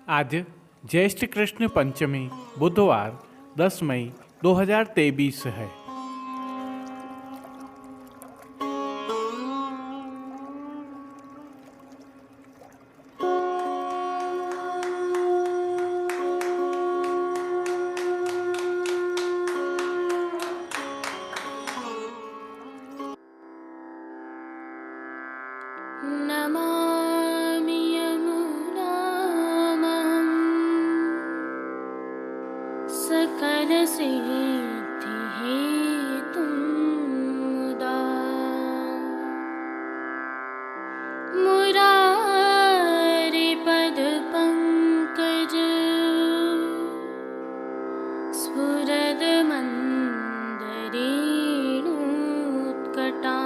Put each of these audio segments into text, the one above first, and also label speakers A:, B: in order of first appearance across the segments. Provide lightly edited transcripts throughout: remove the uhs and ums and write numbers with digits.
A: आज ज्येष्ठ कृष्ण पंचमी बुधवार 10 मई 2023 है।
B: नमामि यमुनामहं सकलसिद्धिहेतुं मुदा मुरारिपदपङ्कज स्फुरदमन्दरेणुत्कटा।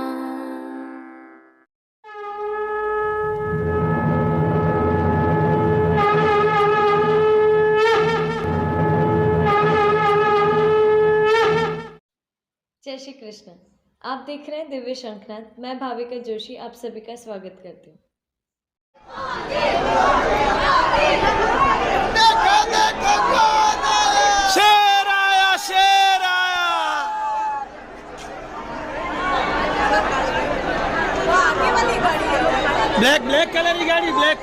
C: जय श्री कृष्ण। आप देख रहे हैं दिव्य शंखनाद। मैं भाविका जोशी आप सभी का स्वागत करती हूँ।
D: शेर आया, शेर आया। ब्लैक ब्लैक कलर की गाड़ी, ब्लैक।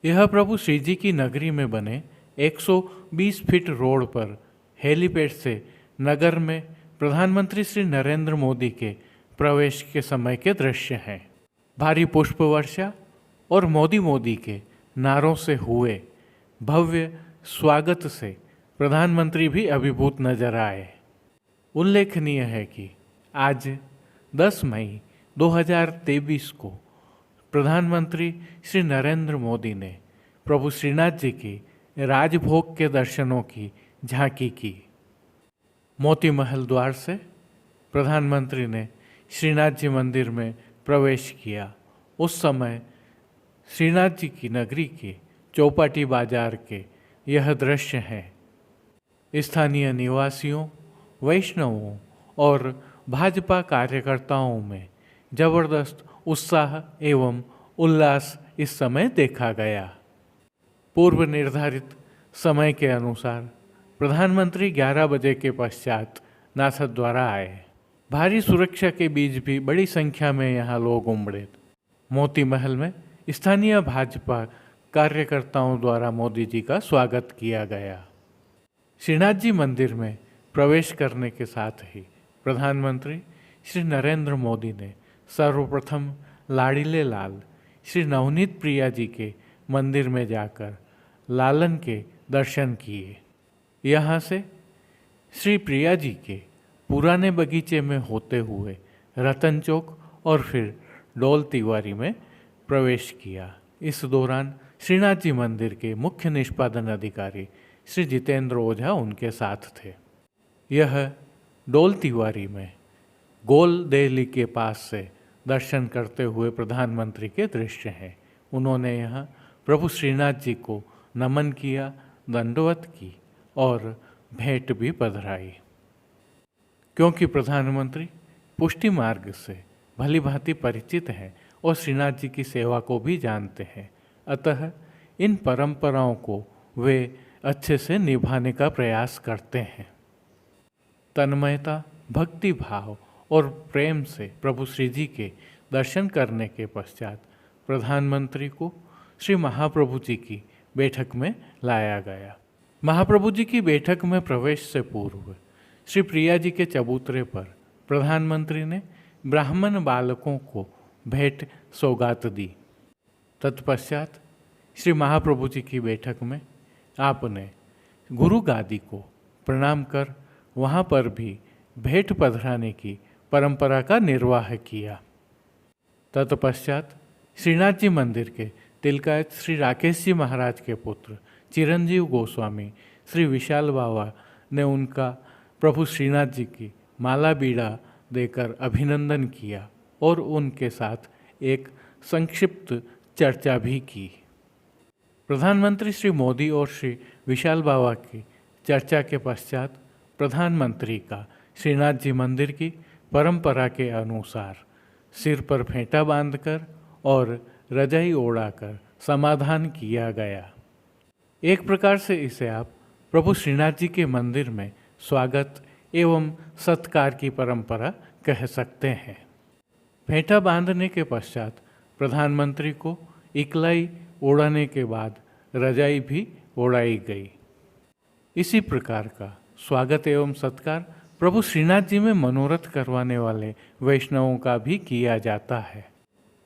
A: यह प्रभु श्री जी की नगरी में बने 120 फीट रोड पर हेलीपैड से नगर में प्रधानमंत्री श्री नरेंद्र मोदी के प्रवेश के समय के दृश्य हैं। भारी पुष्प वर्षा और मोदी मोदी के नारों से हुए भव्य स्वागत से प्रधानमंत्री भी अभिभूत नजर आए। उल्लेखनीय है कि आज 10 मई 2023 को प्रधानमंत्री श्री नरेंद्र मोदी ने प्रभु श्रीनाथ जी की राजभोग के दर्शनों की झांकी की। मोती महल द्वार से प्रधानमंत्री ने श्रीनाथ जी मंदिर में प्रवेश किया। उस समय श्रीनाथ जी की नगरी के चौपाटी बाजार के यह दृश्य है। स्थानीय निवासियों, वैष्णवों और भाजपा कार्यकर्ताओं में जबरदस्त उत्साह एवं उल्लास इस समय देखा गया। पूर्व निर्धारित समय के अनुसार प्रधानमंत्री 11 बजे के पश्चात नाथद्वारा आए। भारी सुरक्षा के बीच भी बड़ी संख्या में यहाँ लोग उमड़े। मोती महल में स्थानीय भाजपा कार्यकर्ताओं द्वारा मोदी जी का स्वागत किया गया। श्रीनाथ जी मंदिर में प्रवेश करने के साथ ही प्रधानमंत्री श्री नरेंद्र मोदी ने सर्वप्रथम लाड़ीले लाल श्री नवनीत प्रिया जी के मंदिर में जाकर लालन के दर्शन किए। यहाँ से श्री प्रिया जी के पुराने बगीचे में होते हुए रतन चौक और फिर डोल तिवारी में प्रवेश किया। इस दौरान श्रीनाथ जी मंदिर के मुख्य निष्पादन अधिकारी श्री जितेंद्र ओझा उनके साथ थे। यह डोल तिवारी में गोल देहली के पास से दर्शन करते हुए प्रधानमंत्री के दृश्य हैं। उन्होंने यहाँ प्रभु श्रीनाथ जी को नमन किया, दंडवत की और भेंट भी पधराई। क्योंकि प्रधानमंत्री पुष्टि मार्ग से भली भांति परिचित हैं और श्रीनाथ जी की सेवा को भी जानते हैं, अतः इन परंपराओं को वे अच्छे से निभाने का प्रयास करते हैं। तन्मयता, भक्ति भाव और प्रेम से प्रभु श्री जी के दर्शन करने के पश्चात प्रधानमंत्री को श्री महाप्रभु जी की बैठक में लाया गया। महाप्रभु जी की बैठक में प्रवेश से पूर्व श्री प्रिया जी के चबूतरे पर प्रधानमंत्री ने ब्राह्मण बालकों को भेंट सौगात दी। तत्पश्चात श्री महाप्रभु जी की बैठक में आपने गुरु गादी को प्रणाम कर वहाँ पर भी भेंट पधराने की परंपरा का निर्वाह किया। तत्पश्चात श्रीनाथ जी मंदिर के तिलकायत श्री राकेश जी महाराज के पुत्र चिरंजीव गोस्वामी श्री विशाल बाबा ने उनका प्रभु श्रीनाथ जी की माला बीड़ा देकर अभिनंदन किया और उनके साथ एक संक्षिप्त चर्चा भी की। प्रधानमंत्री श्री मोदी और श्री विशाल बाबा की चर्चा के पश्चात प्रधानमंत्री का श्रीनाथ जी मंदिर की परंपरा के अनुसार सिर पर फेंटा बांधकर और रजाई ओढ़ाकर समाधान किया गया। एक प्रकार से इसे आप प्रभु श्रीनाथ जी के मंदिर में स्वागत एवं सत्कार की परंपरा कह सकते हैं। फेंटा बांधने के पश्चात प्रधानमंत्री को इकलाई ओढ़ाने के बाद रजाई भी ओढ़ाई गई। इसी प्रकार का स्वागत एवं सत्कार प्रभु श्रीनाथ जी में मनोरथ करवाने वाले वैष्णवों का भी किया जाता है।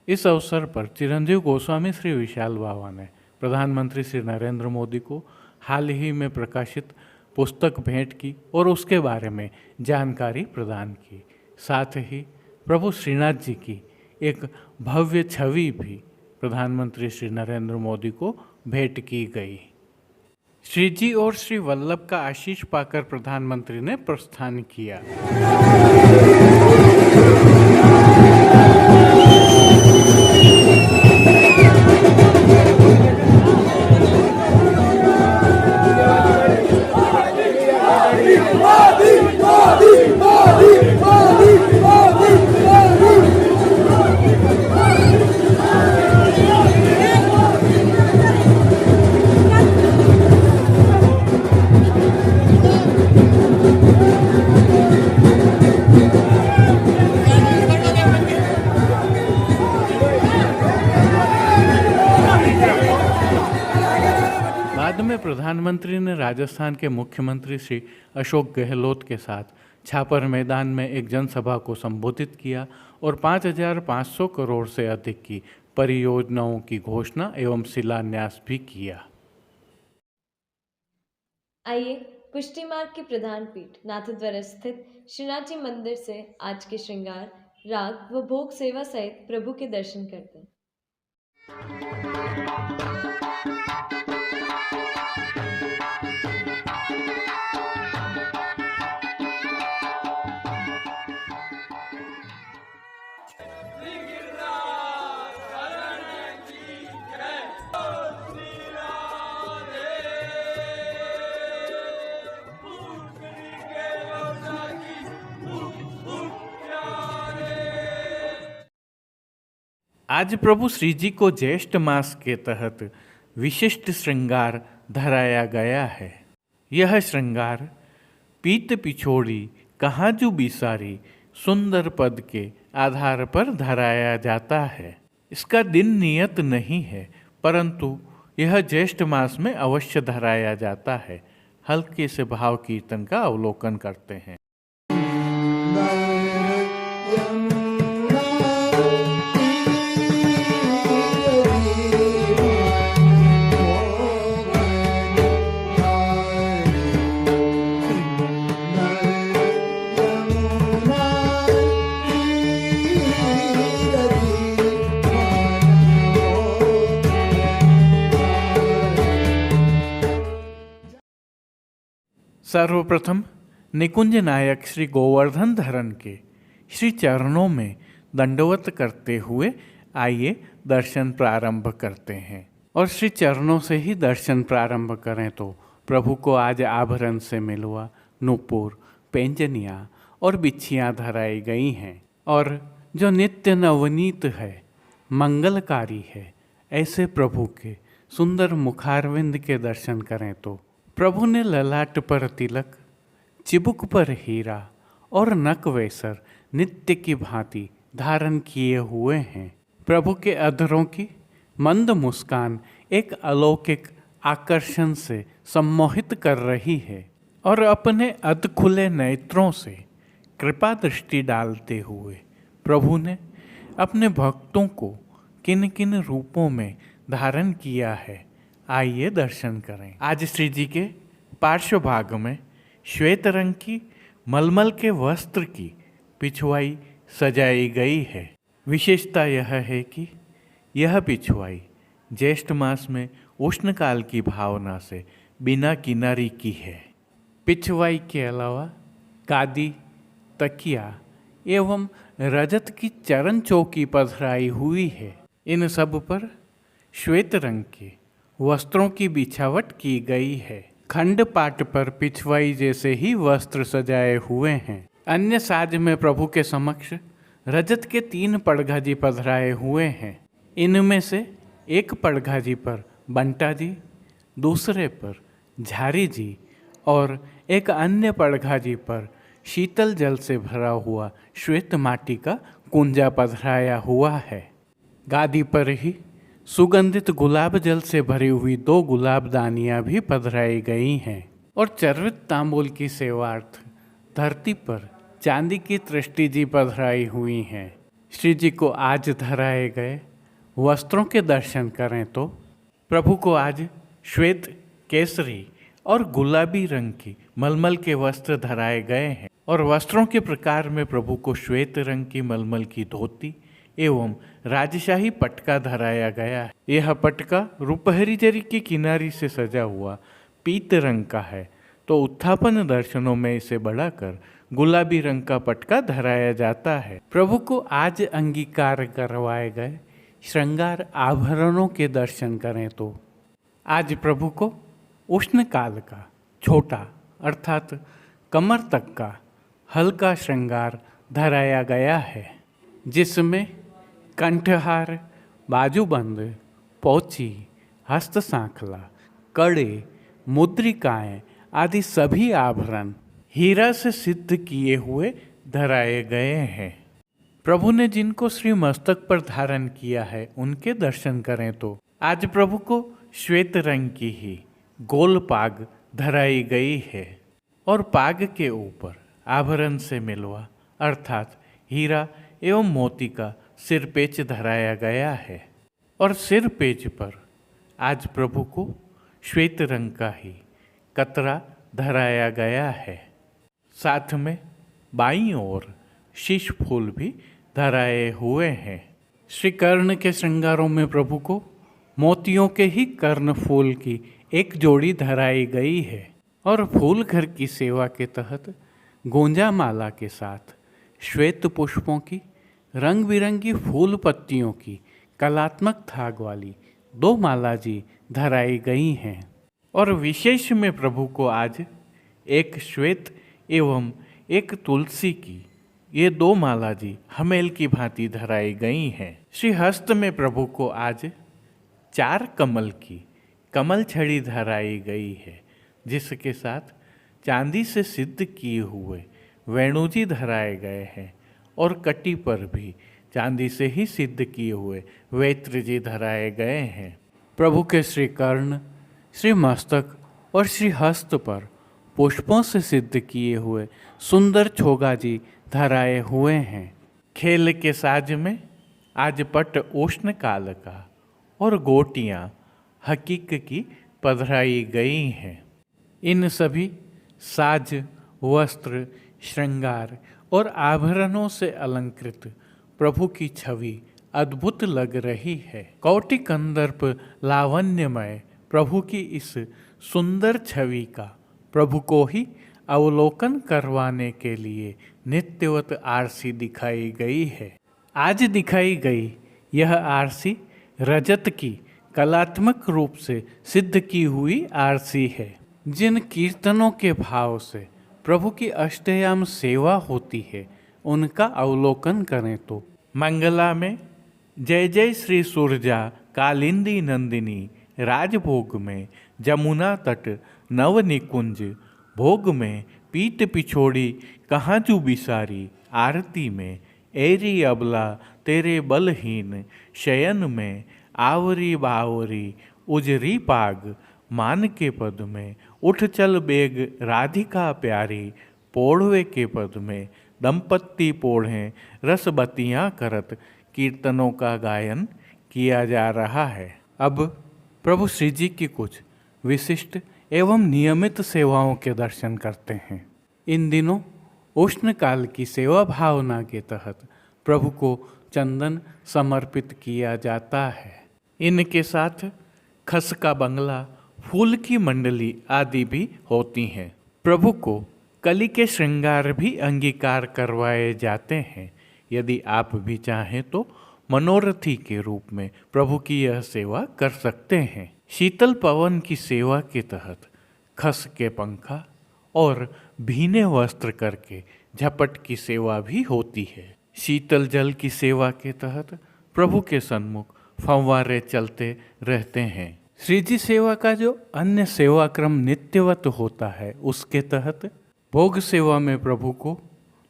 A: इस अवसर पर चिरंजीव गोस्वामी श्री विशाल बाबा ने प्रधानमंत्री श्री नरेंद्र मोदी को हाल ही में प्रकाशित पुस्तक भेंट की और उसके बारे में जानकारी प्रदान की। साथ ही प्रभु श्रीनाथ जी की एक भव्य छवि भी प्रधानमंत्री श्री नरेंद्र मोदी को भेंट की गई। श्री जी और श्री वल्लभ का आशीष पाकर प्रधानमंत्री ने प्रस्थान किया। बाद में प्रधानमंत्री ने राजस्थान के मुख्यमंत्री श्री अशोक गहलोत के साथ छापर मैदान में एक जनसभा को संबोधित किया और 5,500 करोड़ से अधिक की परियोजनाओं की घोषणा एवं शिलान्यास भी किया।
C: आइए पुष्टि मार्ग की प्रधान पीठ नाथद्वारा स्थित श्रीनाथ जी मंदिर से आज के श्रृंगार, राग व भोग सेवा सहित प्रभु के दर्शन करते हैं।
A: आज प्रभु श्री जी को ज्येष्ठ मास के तहत विशिष्ट श्रृंगार धराया गया है। यह श्रृंगार पीत पिछोड़ी कहाँ जू बिसारी सुंदर पद के आधार पर धराया जाता है। इसका दिन नियत नहीं है, परंतु यह ज्येष्ठ मास में अवश्य धराया जाता है। हल्के से भाव कीर्तन का अवलोकन करते हैं। सर्वप्रथम निकुंज नायक श्री गोवर्धन धरन के श्री चरणों में दंडवत करते हुए आइए दर्शन प्रारंभ करते हैं। और श्री चरणों से ही दर्शन प्रारंभ करें तो प्रभु को आज आभरण से मिलवा, नूपुर, पैंजनियाँ और बिच्छियाँ धराई गई हैं और जो नित्य नवनीत है, मंगलकारी है, ऐसे प्रभु के सुंदर मुखारविंद के दर्शन करें तो प्रभु ने ललाट पर तिलक, चिबुक पर हीरा और नक वेसर नित्य की भांति धारण किए हुए हैं। प्रभु के अधरों की मंद मुस्कान एक अलौकिक आकर्षण से सम्मोहित कर रही है और अपने अध खुले नेत्रों से कृपा दृष्टि डालते हुए प्रभु ने अपने भक्तों को किन किन रूपों में धारण किया है, आइए दर्शन करें। आज श्री जी के पार्श्व भाग में श्वेत रंग की मलमल के वस्त्र की पिछवाई सजाई गई है। विशेषता यह है कि यह पिछवाई ज्येष्ठ मास में उष्णकाल की भावना से बिना किनारी की है। पिछवाई के अलावा कादी, तकिया एवं रजत की चरण चौकी पधराई हुई है। इन सब पर श्वेत रंग के वस्त्रों की बिछावट की गई है। खंड पाट पर पिछवाई जैसे ही वस्त्र सजाए हुए हैं। अन्य साज में प्रभु के समक्ष रजत के 3 पड़घा जी पधराए हुए हैं। इनमें से एक पड़घा जी पर बंटा जी, दूसरे पर झारी जी और एक अन्य पड़घा जी पर शीतल जल से भरा हुआ श्वेत माटी का कुंजा पधराया हुआ है। गादी पर ही सुगंधित गुलाब जल से भरी हुई 2 गुलाबदानियाँ भी पधराई गई हैं और चर्वित तांबूल की सेवार्थ धरती पर चांदी की तृष्टि जी पधराई हुई हैं। श्री जी को आज धराए गए वस्त्रों के दर्शन करें तो प्रभु को आज श्वेत, केसरी और गुलाबी रंग की मलमल के वस्त्र धराए गए हैं और वस्त्रों के प्रकार में प्रभु को श्वेत रंग की मलमल की धोती एवं राजशाही पटका धराया गया है। यह पटका रुपहरी जरी की किनारी से सजा हुआ पीत रंग का है, तो उत्थापन दर्शनों में इसे बढ़ाकर गुलाबी रंग का पटका धराया जाता है। प्रभु को आज अंगीकार करवाए गए श्रृंगार आभरणों के दर्शन करें तो आज प्रभु को उष्ण काल का छोटा अर्थात कमर तक का हल्का श्रृंगार धराया गया है, जिसमें कंठहार, बाजूबंद, पोची, हस्त सांखला, कड़े, मुद्रिकाएं आदि सभी आभरण हीरा से सिद्ध किए हुए धराए गए हैं। प्रभु ने जिनको श्री मस्तक पर धारण किया है उनके दर्शन करें तो आज प्रभु को श्वेत रंग की ही गोल पाग धराई गई है और पाग के ऊपर आभरण से मिलवा अर्थात हीरा एवं मोती का सिरपेच धराया गया है और सिरपेच पर आज प्रभु को श्वेत रंग का ही कतरा धराया गया है। साथ में बाईं ओर शीश फूल भी धराए हुए हैं। श्री कर्ण के श्रृंगारों में प्रभु को मोतियों के ही कर्ण फूल की एक जोड़ी धराई गई है और फूल घर की सेवा के तहत गोंजा माला के साथ श्वेत पुष्पों की रंग बिरंगी फूल पत्तियों की कलात्मक थाग वाली 2 माला जी धराई गई हैं और विशेष में प्रभु को आज एक श्वेत एवं एक तुलसी की ये 2 माला जी हमेल की भांति धराई गई हैं। श्री हस्त में प्रभु को आज 4 कमल की कमल छड़ी धराई गई है, जिसके साथ चांदी से सिद्ध किए हुए वेणुजी धराए गए हैं और कटी पर भी चांदी से ही सिद्ध किए हुए वेत्र जी धराए गए हैं। प्रभु के श्री कर्ण, श्री मस्तक और श्री हस्त पर पुष्पों से सिद्ध किए हुए सुंदर छोगा जी धराए हुए हैं। खेल के साज में आज पट उष्ण काल का और गोटियाँ हकीक की पधराई गई हैं। इन सभी साज, वस्त्र, श्रृंगार और आभरणों से अलंकृत प्रभु की छवि अद्भुत लग रही है। कौटि कंदर्प लावण्यमय प्रभु की इस सुंदर छवि का प्रभु को ही अवलोकन करवाने के लिए नित्यवत आरसी दिखाई गई है। आज दिखाई गई यह आरसी रजत की कलात्मक रूप से सिद्ध की हुई आरसी है। जिन कीर्तनों के भाव से प्रभु की अष्टयाम सेवा होती है उनका अवलोकन करें तो मंगला में जय जय श्री सुरजा कालिंदी नंदिनी, राजभोग में जमुना तट नव निकुंज, भोग में पीत पिछोड़ी कहाँ जू बिसारी, आरती में एरी अबला तेरे बलहीन, शयन में आवरी बावरी उजरी पाग, मान के पद में उठ चल बेग राधिका प्यारी, पोढ़वे के पद में दंपत्ति पोढ़ें रसबतियाँ करत कीर्तनों का गायन किया जा रहा है। अब प्रभु श्री जी की कुछ विशिष्ट एवं नियमित सेवाओं के दर्शन करते हैं। इन दिनों उष्ण काल की सेवा भावना के तहत प्रभु को चंदन समर्पित किया जाता है। इनके साथ खस का बंगला, फूल की मंडली आदि भी होती हैं। प्रभु को कली के श्रृंगार भी अंगीकार करवाए जाते हैं। यदि आप भी चाहें तो मनोरथी के रूप में प्रभु की यह सेवा कर सकते हैं। शीतल पवन की सेवा के तहत खस के पंखा और भीने वस्त्र करके झपट की सेवा भी होती है। शीतल जल की सेवा के तहत प्रभु के सन्मुख फव्वारे चलते रहते हैं। श्री जी सेवा का जो अन्य सेवा क्रम नित्यवत होता है, उसके तहत भोग सेवा में प्रभु को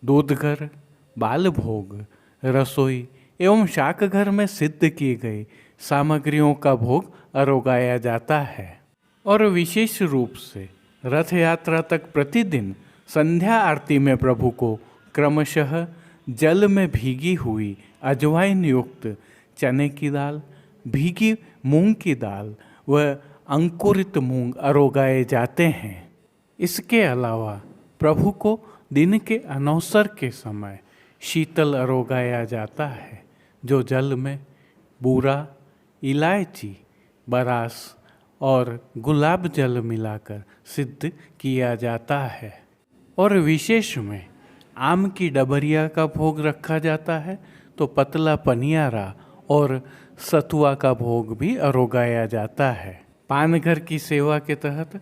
A: दूधघर, बाल भोग, रसोई एवं शाक घर में सिद्ध की गई सामग्रियों का भोग अरोगाया जाता है। और विशेष रूप से रथ यात्रा तक प्रतिदिन संध्या आरती में प्रभु को क्रमशः जल में भीगी हुई अजवाइन युक्त चने की दाल, भीगी मूंग की दाल व अंकुरित मूंग अरोगाए जाते हैं। इसके अलावा प्रभु को दिन के अनवसर के समय शीतल अरोगाया जाता है, जो जल में बूरा, इलायची, बरास और गुलाब जल मिलाकर सिद्ध किया जाता है। और विशेष में आम की डबरिया का भोग रखा जाता है, तो पतला पनियारा और सतुआ का भोग भी अरोगाया जाता है। पानघर की सेवा के तहत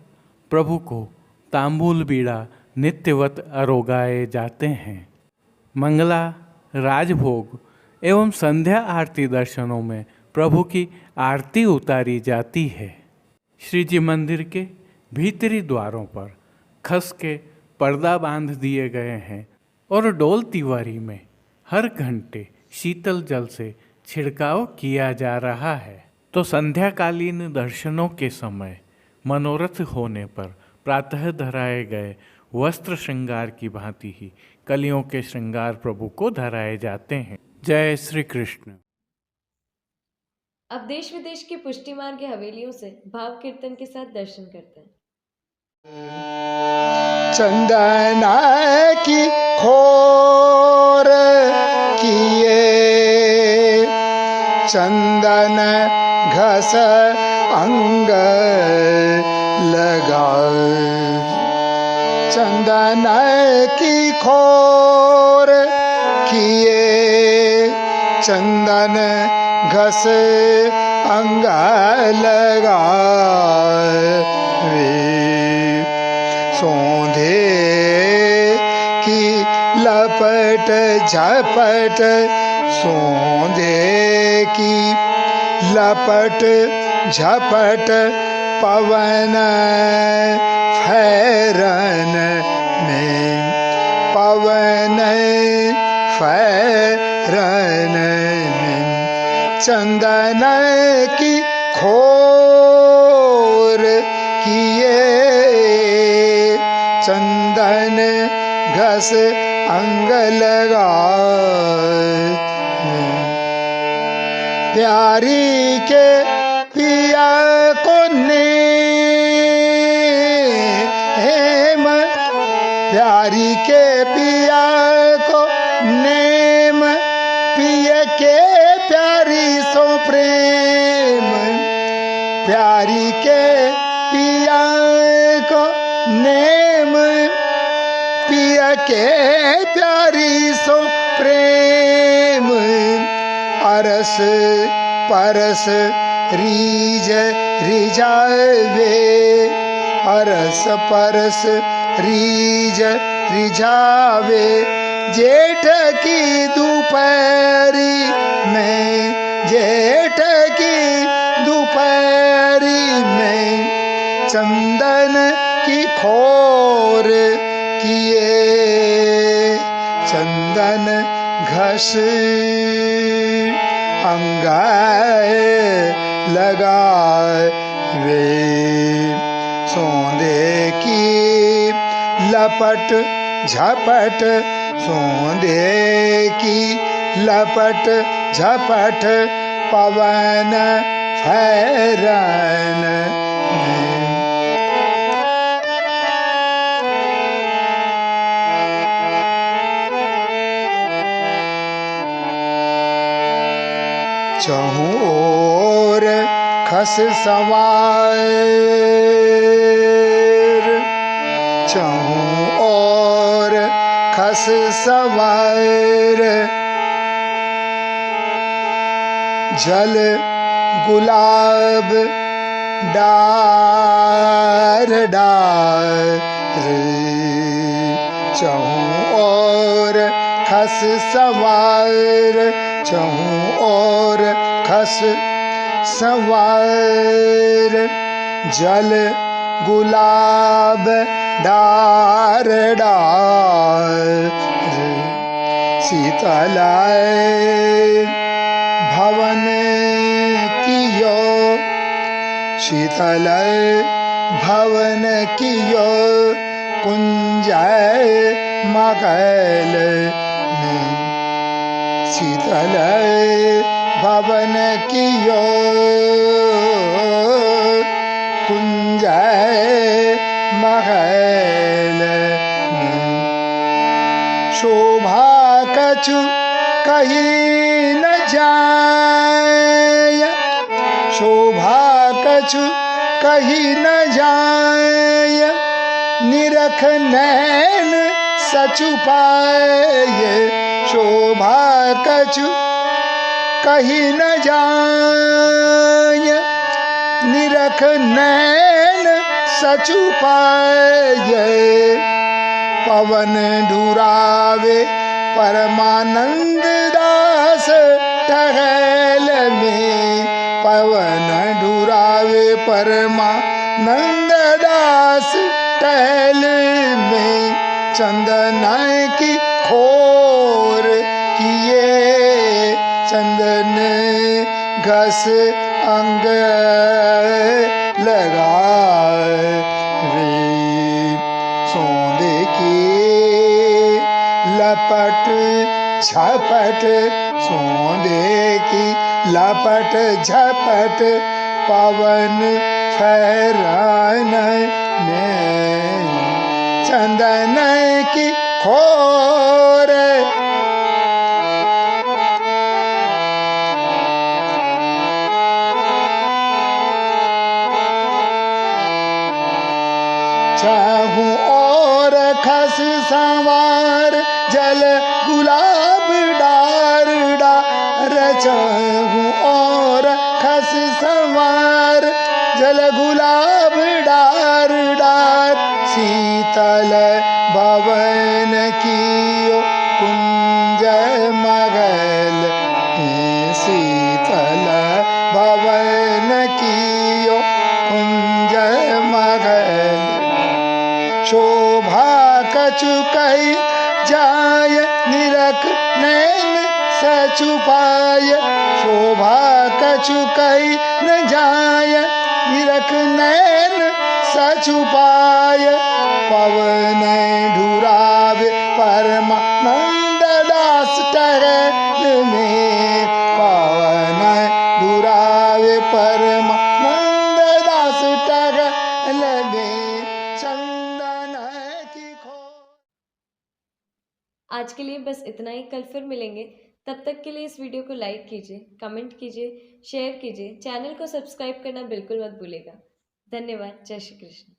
A: प्रभु को तांबूल बीड़ा नित्यवत अरोगाए जाते हैं। मंगला, राजभोग एवं संध्या आरती दर्शनों में प्रभु की आरती उतारी जाती है। श्री जी मंदिर के भीतरी द्वारों पर खस के पर्दा बांध दिए गए हैं और डोल तिवारी में हर घंटे शीतल जल से छिड़काव किया जा रहा है। तो संध्याकालीन दर्शनों के समय मनोरथ होने पर प्रातः धराए गए वस्त्र श्रृंगार की भांति ही कलियों के श्रृंगार प्रभु को धराए जाते हैं। जय श्री कृष्ण।
C: अब देश विदेश की पुष्टि मार्ग हवेलियों से भाव कीर्तन के साथ दर्शन करते हैं।
E: चंदन की खोर किए, चंदन घस अंग लगा, चंदन की खोर किए, चंदन घस अंग लगा, सोंधे की लपट झपट, सोंधे की लपट झपट, पवन फैरन में, पवन फैरन में, चंदन की खोर किए, चंदन घस अंग लगा, प्यारी के पिया को नेम, प्यारी के पिया को नेम, पिय के प्यारी सो प्रेम, प्यारी के पिया को नेम, पिय के प्यारी सो प्रेम, अरस परस रीज रिझावे, अरस परस रीज रिझावे, जेठ की दोपहरी में, जेठ की दोपहरी में, चंदन की खोर किए, चंदन घस अंगाए लगावे, सोंधे की लपट झपट, सोंधे की लपट झपट, पवन फैरन में, चहु ओर खस सवार, चहु ओर खस सवार, जल गुलाब डार डार, चहु और खस सवार, चहु और खस सवार। जल गुलाब डार डार, शीतलाय भवन कियो, शीतलाय भवन कियो। कुंजय मगल में, शीतलाय भवन कियो। कुंजय महल में, शोभा कछु कहीं न जाय, शोभा कछु कहीं न जाय। निरख नैन सचु पाए, शोभा कछु कहीं न जाय। निरख नैन सचु पाए। पवन डुरावे परमानंद दास टहल में, पवन डुरावे परमानंद दास टहल में। चंदन की खोर किए, चंदन घस अंग लगाए रे। सोंदे की लपट झपट, सोंदे की लपट झपट। पवन फहरान में, चंदन की खोर। चाहू और खस संवार, जल गुलाब डार डार। चाहू और खस संवार, जल गुलाब डार डार। शीतल भवन कियो, कुंजय मगल में, शीतल भवन कियो, कुंजय मगल। शोभा कछु कहीं जाय, निरख नैन सचु पाय। शोभा कछु कहीं न जाय, निरख नैन सचु पाय। पवन डुरावे परमानंद दास टहल में, पवन डुरावे परमानंद दास टहल में। चंदन की खोर।
C: आज के लिए बस इतना ही। कल फिर मिलेंगे। तब तक के लिए इस वीडियो को लाइक कीजिए, कमेंट कीजिए, शेयर कीजिए। चैनल को सब्सक्राइब करना बिल्कुल मत भूलिएगा। धन्यवाद। जय श्री कृष्ण।